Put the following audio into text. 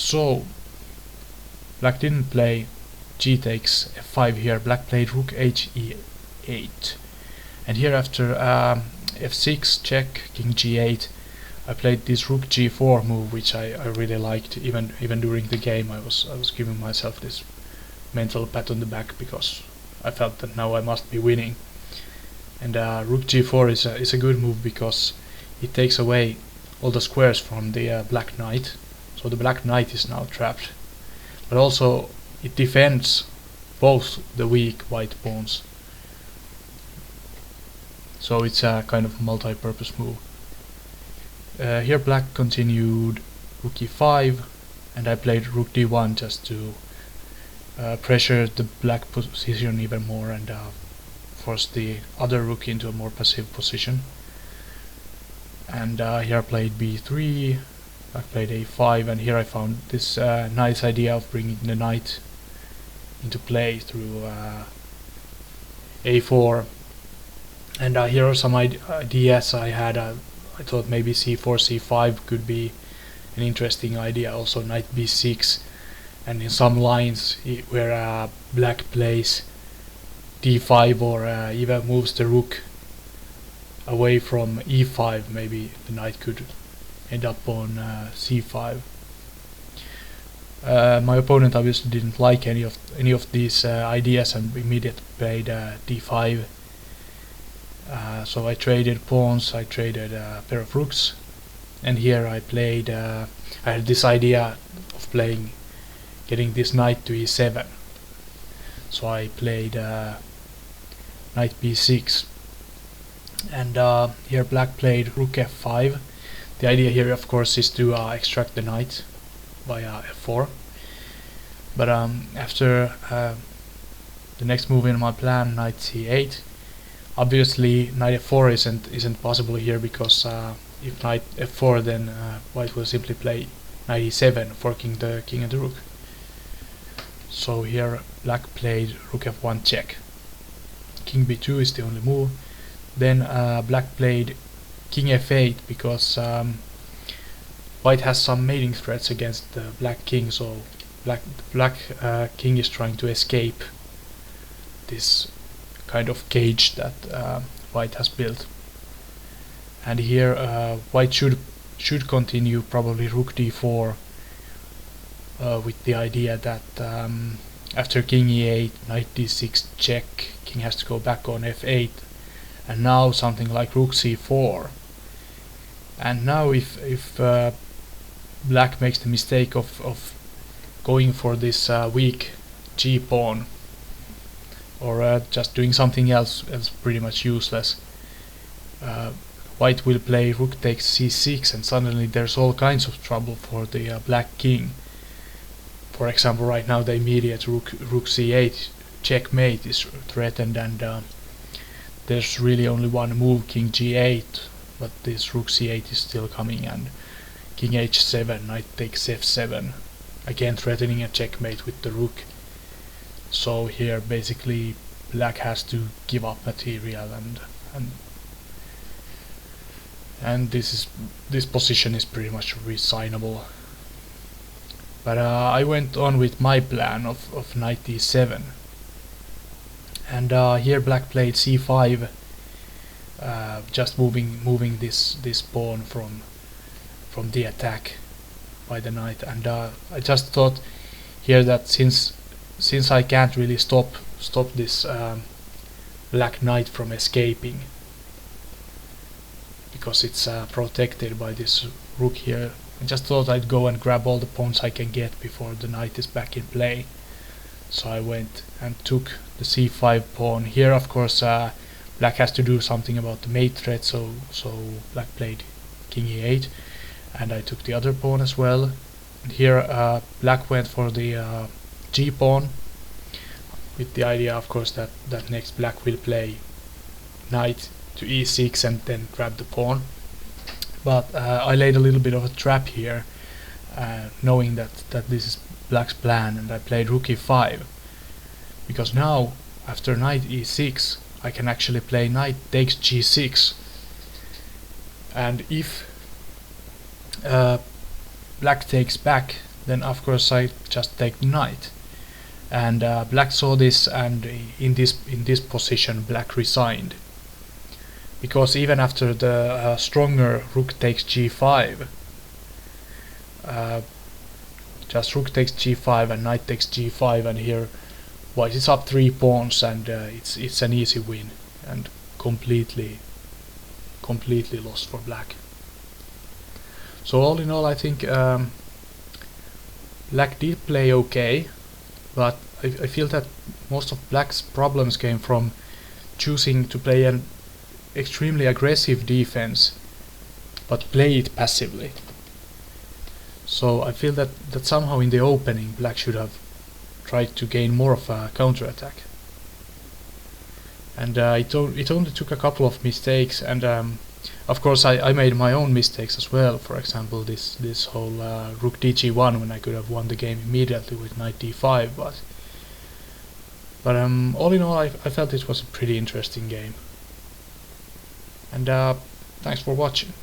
So black didn't play g takes f5 here, black played rook h e8, and here after f6 check, king g8, I played this rook g4 move, which I really liked. Even during the game I was giving myself this mental pat on the back, because I felt that now I must be winning. And rook g4 is a good move because it takes away all the squares from the black knight, so the black knight is now trapped, but also it defends both the weak white pawns, so it's a kind of multi-purpose move. Here black continued rook e5, and I played rook d1 just to pressure the black position even more and force the other rook into a more passive position. And here I played b3, I played a5, and here I found this nice idea of bringing the knight into play through a4. And here are some ideas I had. I thought maybe c4, c5 could be an interesting idea, also knight b6, and in some lines where black plays d5 or even moves the rook away from e5, maybe the knight could end up on c5. My opponent obviously didn't like any of these ideas and immediately played d5. So I traded pawns, I traded a pair of rooks, and here I played, I had this idea of getting this knight to e7. So I played knight b6, and here black played rook f5. The idea here of course is to extract the knight via f4, but after the next move in my plan, knight c8, obviously knight f4 isn't possible here, because if knight f4, then white will simply play knight e7, forking the king and the rook. So here black played rook f1 check, king b2 is the only move. Then black played king f8, because white has some mating threats against the black king, so black king is trying to escape this kind of cage that white has built. And here white should continue probably rook d4 with the idea that after king e8, knight d6 check, king has to go back on f8, and now something like rook c4. And now if black makes the mistake of going for this weak g pawn, or just doing something else pretty much useless, white will play rook takes c6, and suddenly there's all kinds of trouble for the black king. For example, right now the immediate rook c8 checkmate is threatened, and there's really only one move, king g8, but this rook c8 is still coming, and king h7, knight takes f7, again threatening a checkmate with the rook. So here basically black has to give up material, and this position is pretty much resignable. But I went on with my plan of knight d7, and here black played c5, just moving this pawn from the attack by the knight. And I just thought here that since I can't really stop this black knight from escaping, because it's protected by this rook here, I just thought I'd go and grab all the pawns I can get before the knight is back in play. So I went and took the c5 pawn. Here of course black has to do something about the mate threat, so black played king e8, and I took the other pawn as well. And here black went for the g pawn, with the idea of course that next black will play knight to e6 and then grab the pawn. But I laid a little bit of a trap here, knowing that this is black's plan, and I played rook e5, because now after knight e6 I can actually play knight takes g6, and if black takes back then of course I just take knight. And black saw this, and in this position black resigned, because even after the stronger rook takes g5, just rook takes g5 and knight takes g5, and here white is up 3 pawns, and it's an easy win and completely lost for black. So all in all, I think black did play okay, but I feel that most of black's problems came from choosing to play an extremely aggressive defense but play it passively. So I feel that somehow in the opening black should have tried to gain more of a counter-attack. And it only took a couple of mistakes, and of course I made my own mistakes as well. For example, this whole rook dg1, when I could have won the game immediately with knight d5, but all in all I felt it was a pretty interesting game. And thanks for watching.